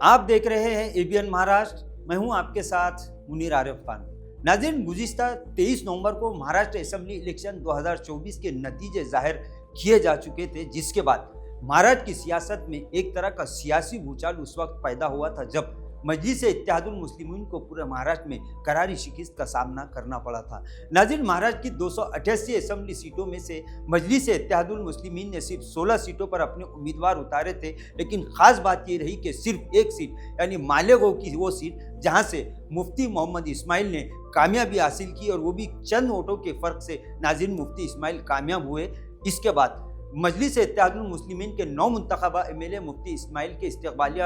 آپ دیکھ رہے ہیں ABN مہاراشٹر، میں ہوں آپ کے ساتھ منیر عارف خان۔ ناظرین، گزشتہ 23 نومبر کو مہاراشٹر اسمبلی الیکشن 2024 کے نتیجے ظاہر کیے جا چکے تھے، جس کے بعد مہاراشٹر کی سیاست میں ایک طرح کا سیاسی بھوچال اس وقت پیدا ہوا تھا جب مجلس اتحاد المسلمین کو پورے مہاراشٹر میں کراری شکست کا سامنا کرنا پڑا تھا۔ ناظرین، مہاراشٹر کی 288 اسمبلی سیٹوں میں سے مجلس اتحاد المسلمین نے صرف 16 سیٹوں پر اپنے امیدوار اتارے تھے، لیکن خاص بات یہ رہی کہ صرف ایک سیٹ یعنی مالیگاؤں کی وہ سیٹ جہاں سے مفتی محمد اسماعیل نے کامیابی حاصل کی، اور وہ بھی چند ووٹوں کے فرق سے ناظرین مفتی اسماعیل کامیاب ہوئے۔ اس کے بعد مجلس اتحاد المسلمین کے نو منتخبہ MLA مفتی اسماعیل کے استقبالیہ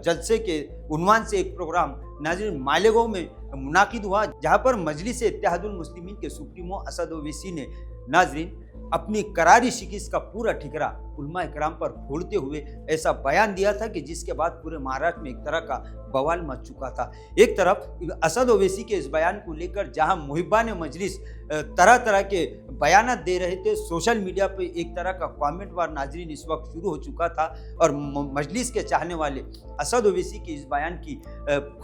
جلسے کے عنوان سے ایک پروگرام ناظرین مالیگاؤں میں منعقد ہوا، جہاں پر مجلس اتحاد المسلمین کے سپریمو اسد اویسی نے ناظرین اپنی کراری شکست کا پورا ٹھکرا علماء کرام پر پھوڑتے ہوئے ایسا بیان دیا تھا کہ جس کے بعد پورے مہاراشٹر میں ایک طرح کا بوال مچ چکا تھا۔ ایک طرف اسد اویسی کے اس بیان کو لے کر جہاں محبان مجلس طرح طرح کے بیانات دے رہے تھے، سوشل میڈیا پہ ایک طرح کا کامنٹ وار ناظرین اس وقت شروع ہو چکا تھا، اور مجلس کے چاہنے والے اسد اویسی کے اس بیان کی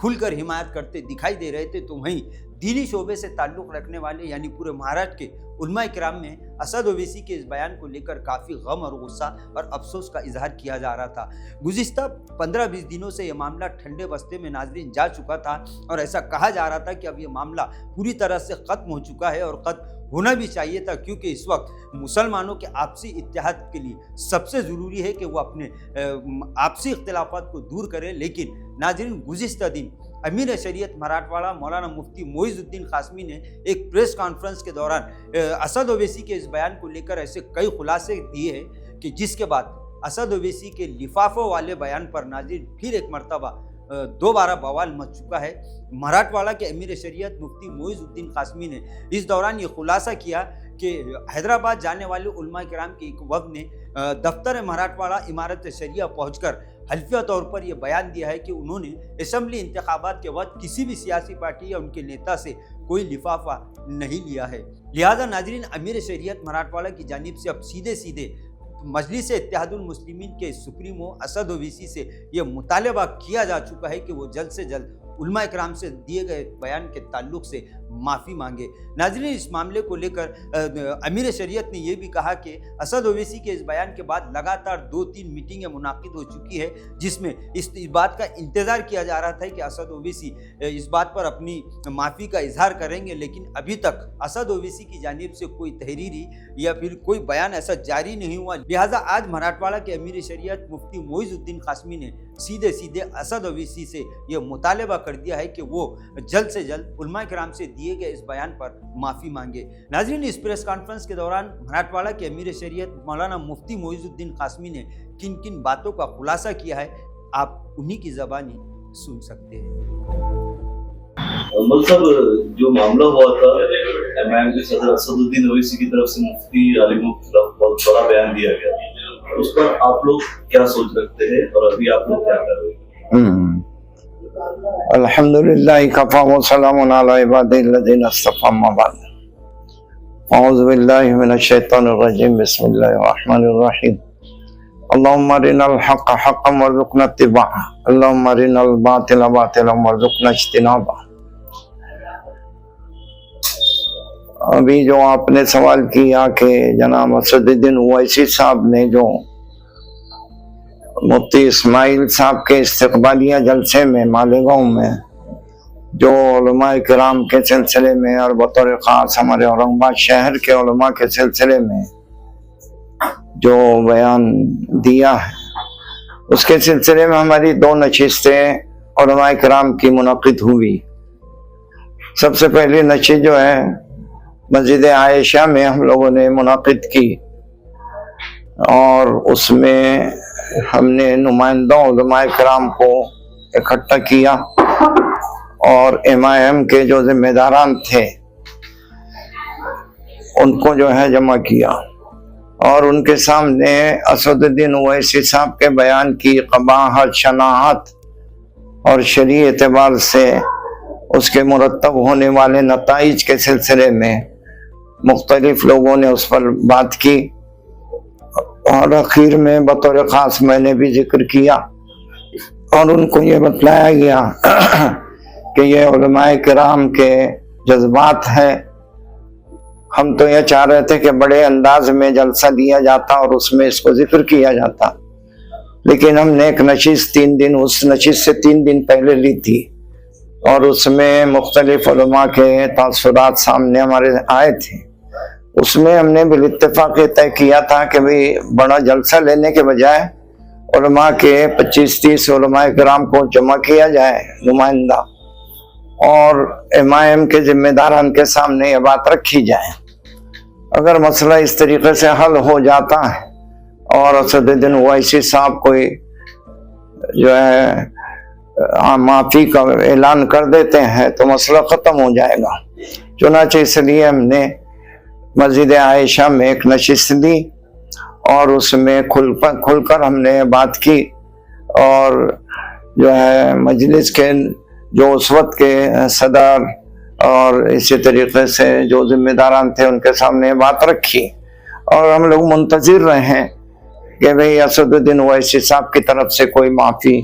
کھل کر حمایت کرتے دکھائی دے رہے تھے، تو وہیں دینی شعبے سے تعلق رکھنے والے یعنی پورے مہاراشٹر کے علماء کرام میں اسد اویسی کے اس بیان کو لے کر کافی غم اور غصہ اور افسوس کا اظہار کیا جا رہا تھا۔ گزشتہ 15-20 دنوں سے یہ معاملہ ٹھنڈے بستے میں ناظرین جا چکا تھا، اور ایسا کہا جا رہا تھا کہ اب یہ معاملہ پوری طرح سے ختم ہو چکا ہے، اور ختم ہونا بھی چاہیے تھا، کیونکہ اس وقت مسلمانوں کے آپسی اتحاد کے لیے سب سے ضروری ہے کہ وہ اپنے آپسی اختلافات کو دور کرے۔ لیکن ناظرین، گزشتہ دن امیر شریعت مراٹھواڑہ مولانا مفتی معیز الدین قاسمی نے ایک پریس کانفرنس کے دوران اسد اویسی کے اس بیان کو لے کر ایسے کئی خلاصے دیے ہیں کہ جس کے بعد اسد اویسی کے لفافوں والے بیان پر ناظرین پھر ایک مرتبہ دوبارہ بوال مچ چکا ہے۔ مراٹھواڑہ کے امیر شریعت مفتی معیز الدین قاسمی نے اس دوران یہ خلاصہ کیا کہ حیدرآباد جانے والے علماء کرام کے ایک وفد نے دفتر مراٹھواڑہ عمارت شریعہ پہنچ کر حلفیہ طور پر یہ بیان دیا ہے کہ انہوں نے اسمبلی انتخابات کے وقت کسی بھی سیاسی پارٹی یا ان کے نیتا سے کوئی لفافہ نہیں لیا ہے۔ لہذا ناظرین، امیر شریعت مراٹھواڑہ کی جانب سے اب سیدھے مجلس اتحاد المسلمین کے سپریمو اسد اویسی سے یہ مطالبہ کیا جا چکا ہے کہ وہ جلد سے جلد علماء کرام سے دیے گئے بیان کے تعلق سے معافی مانگے۔ ناظرین، اس معاملے کو لے کر امیر شریعت نے یہ بھی کہا کہ اسد اویسی کے اس بیان کے بعد لگاتار 2-3 میٹنگیں منعقد ہو چکی ہے، جس میں اس بات کا انتظار کیا جا رہا تھا کہ اسد اویسی اس بات پر اپنی معافی کا اظہار کریں گے، لیکن ابھی تک اسد اویسی کی جانب سے کوئی تحریری یا پھر کوئی بیان ایسا جاری نہیں ہوا۔ لہٰذا آج مراٹھواڑہ کے امیر شریعت مفتی معیز الدین قاسمی نے سیدھے اسد اویسی سے یہ مطالبہ کر دیا ہے کہ وہ جلد سے جلد علماء کرام سے دیے گئے اس بیان پر معافی مانگے۔ ناظرین، اس پریس کانفرنس کے دوران مراٹھواڑہ کے امیر شریعت مولانا مفتی معیز الدین قاسمی نے کن باتوں کا خلاصہ کیا ہے، آپ انہی کی زبانی سن سکتے ہیں۔ مطلب جو معاملہ ہوا تھا MIM کے صدر اسد الدین اویسی کی طرف سے مفتی عالموں کے خلاف بہت بڑا بیان دیا گیا، اس پر آپ لوگ کیا سوچ رکھتے ہیں اور ابھی آپ لوگ کیا کر رہے ہیں؟ الحمدللہ کفا وسلام علی عبادہ الذین اصطفی، اما بعد، اعوذ باللہ من الشیطان الرجیم، بسم اللہ الرحمن الرحیم، اللہم ارنا الحق حقا وارزقنا اتباعہ، اللہم ارنا الباطل باطلا وارزقنا اجتنابہ۔ ابھی جو آپ نے سوال کیا کہ جناب اسد الدین اویسی صاحب نے جو مفتی اسماعیل صاحب کے استقبالیہ جلسے میں مالیگاؤں میں جو علماء کرام کے سلسلے میں اور بطور خاص ہمارے اورنگ آباد شہر کے علماء کے سلسلے میں جو بیان دیا ہے، اس کے سلسلے میں ہماری 2 نشستیں علماء کرام کی منعقد ہوئی۔ سب سے پہلی نشست جو ہے مسجد عائشہ میں ہم لوگوں نے منعقد کی، اور اس میں ہم نے نمائندوں علماء کرام کو اکٹھا کیا، اور MIM کے جو ذمہ داران تھے ان کو جو ہے جمع کیا، اور ان کے سامنے اسد الدین اویسی صاحب کے بیان کی قباحت، شناعت اور شرعی اعتبار سے اس کے مرتب ہونے والے نتائج کے سلسلے میں مختلف لوگوں نے اس پر بات کی، اور اخیر میں بطور خاص میں نے بھی ذکر کیا اور ان کو یہ بتلایا گیا کہ یہ علماء کرام کے جذبات ہیں. ہم تو یہ چاہ رہے تھے کہ بڑے انداز میں جلسہ دیا جاتا اور اس میں اس کو ذکر کیا جاتا، لیکن ہم نے ایک نشست 3 دن اس نشست سے 3 دن پہلے لی تھی، اور اس میں مختلف علماء کے تاثرات سامنے ہمارے آئے تھے. اس میں ہم نے بالاتفاق یہ طے کیا تھا کہ بھئی بڑا جلسہ لینے کے بجائے علماء کے 25-30 علماء کرام کو جمع کیا جائے نمائندہ، اور امام کے ذمہ داران کے سامنے یہ بات رکھی جائے. اگر مسئلہ اس طریقے سے حل ہو جاتا ہے اور اسد الدین اویسی صاحب کوئی جو ہے معافی کا اعلان کر دیتے ہیں تو مسئلہ ختم ہو جائے گا. چنانچہ اس لیے ہم نے مسجد عائشہ میں ایک نشست دی اور اس میں کھل کر ہم نے بات کی، اور جو ہے مجلس کے جو اس وقت کے صدر اور اسی طریقے سے جو ذمہ داران تھے ان کے سامنے بات رکھی، اور ہم لوگ منتظر رہے ہیں کہ بھئی اسد الدین اویسی صاحب کی طرف سے کوئی معافی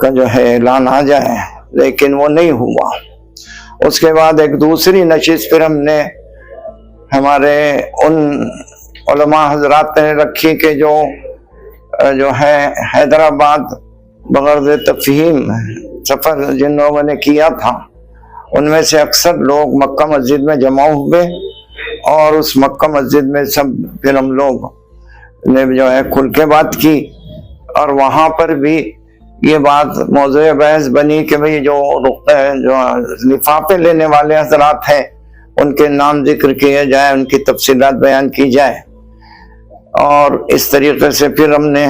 کا جو ہے اعلان آ جائے، لیکن وہ نہیں ہوا. اس کے بعد ایک دوسری نشست پھر ہم نے ہمارے ان علماء حضرات نے رکھی کہ جو ہے حیدرآباد بغرض تفہیم سفر جن لوگوں نے کیا تھا، ان میں سے اکثر لوگ مکہ مسجد میں جمع ہوئے، اور اس مکہ مسجد میں سب پھر ہم لوگ نے جو ہے کھل کے بات کی، اور وہاں پر بھی یہ بات موضوع بحث بنی کہ بھئی جو لفافے لینے والے حضرات ہیں ان کے نام ذکر کیے جائے، ان کی تفصیلات بیان کی جائے. اور اس طریقے سے پھر ہم نے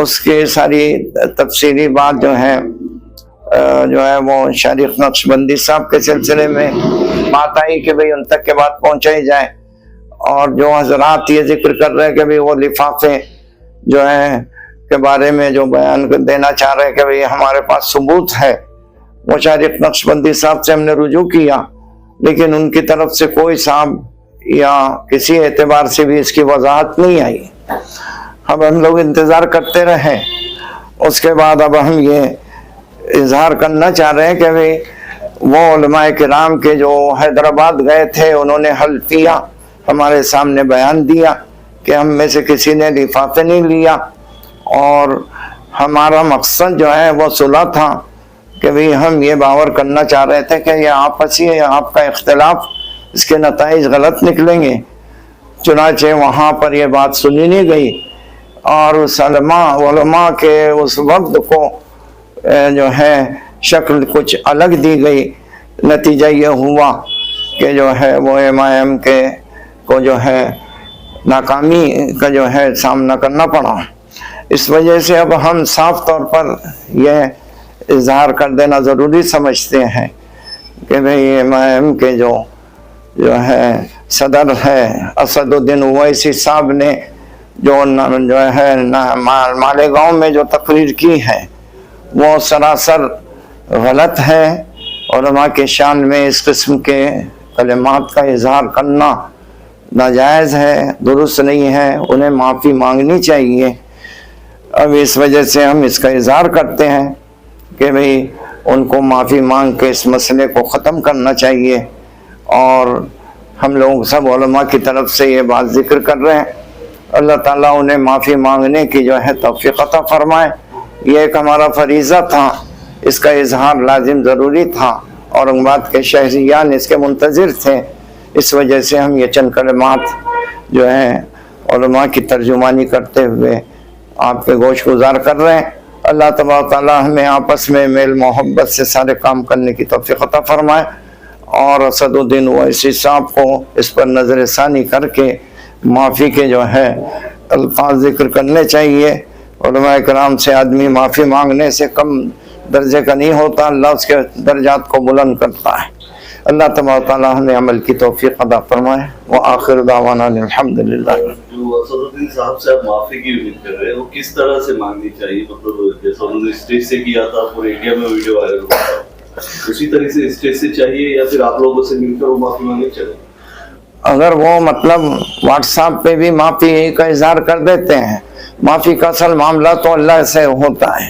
اس کے ساری تفصیلی بات جو ہے وہ شریف نقشبندی صاحب کے سلسلے میں بات آئی کہ بھئی ان تک کے بات پہنچائی جائے، اور جو حضرات یہ ذکر کر رہے ہیں کہ بھئی وہ لفافے جو ہیں کے بارے میں جو بیان دینا چاہ رہے ہیں کہ بھئی ہمارے پاس ثبوت ہے، وہ شریف نقشبندی صاحب سے ہم نے رجوع کیا، لیکن ان کی طرف سے کوئی صاحب یا کسی اعتبار سے بھی اس کی وضاحت نہیں آئی. اب ہم لوگ انتظار کرتے رہے. اس کے بعد اب ہم یہ اظہار کرنا چاہ رہے ہیں کہ بھئی وہ علماء کرام کے جو حیدرآباد گئے تھے انہوں نے حلفیہ ہمارے سامنے بیان دیا کہ ہم میں سے کسی نے لفافے نہیں لیا، اور ہمارا مقصد جو ہے وہ صلح تھا کہ بھئی ہم یہ باور کرنا چاہ رہے تھے کہ یہ آپسی ہے، آپ کا اختلاف اس کے نتائج غلط نکلیں گے. چنانچہ وہاں پر یہ بات سنی نہیں گئی، اور اس علماء کے اس وقت کو جو ہے شکل کچھ الگ دی گئی. نتیجہ یہ ہوا کہ جو ہے وہ امام کے کو جو ہے ناکامی کا جو ہے سامنا کرنا پڑا. اس وجہ سے اب ہم صاف طور پر یہ اظہار کر دینا ضروری سمجھتے ہیں کہ بھئی امام کے جو ہے صدر ہے اسد الدین اویسی صاحب نے جو ہے مالیگاؤں میں جو تقریر کی ہے وہ سراسر غلط ہے. علماء کے شان میں اس قسم کے کلمات کا اظہار کرنا ناجائز ہے، درست نہیں ہے، انہیں معافی مانگنی چاہیے. اب اس وجہ سے ہم اس کا اظہار کرتے ہیں کہ بھئی ان کو معافی مانگ کے اس مسئلے کو ختم کرنا چاہیے، اور ہم لوگ سب علماء کی طرف سے یہ بات ذکر کر رہے ہیں. اللہ تعالیٰ انہیں معافی مانگنے کی جو ہے توفیق عطا فرمائے. یہ ایک ہمارا فریضہ تھا، اس کا اظہار لازم ضروری تھا، اورنگ آباد کے شہریان اس کے منتظر تھے. اس وجہ سے ہم یہ چند کلمات جو ہیں علماء کی ترجمانی کرتے ہوئے آپ کے گوش گزار کر رہے ہیں. اللہ تبارک تعالیٰ ہمیں آپس میں میل محبت سے سارے کام کرنے کی توفیق عطا فرمائے، اور اسد الدین اویسی صاحب کو اس پر نظر ثانی کر کے معافی کے جو ہے الفاظ ذکر کرنے چاہیے. علماء کرام سے آدمی معافی مانگنے سے کم درجے کا نہیں ہوتا، اللہ اس کے درجات کو بلند کرتا ہے. اللہ تبارک تعالیٰ ہمیں عمل کی توفیق عطا فرمائے. وآخر دعوانا الحمدللہ. جو اسد الدین صاحب سے آپ معافی کی امید کر رہے ہیں وہ کس طرح سے مانگنی چاہیے؟ مطلب جیسا انہوں نے اسٹیج سے کیا تھا، پورے انڈیا میں ویڈیو وائرل ہوا تھا، اسی طرح سے اسٹیج سے چاہیے یا پھر آپ لوگوں سے مل کر وہ معافی مانگنی چاہیے؟ اگر وہ مطلب واٹس ایپ پہ بھی معافی کا اظہار کر دیتے ہیں، معافی کا اصل معاملہ تو اللہ سے ہوتا ہے.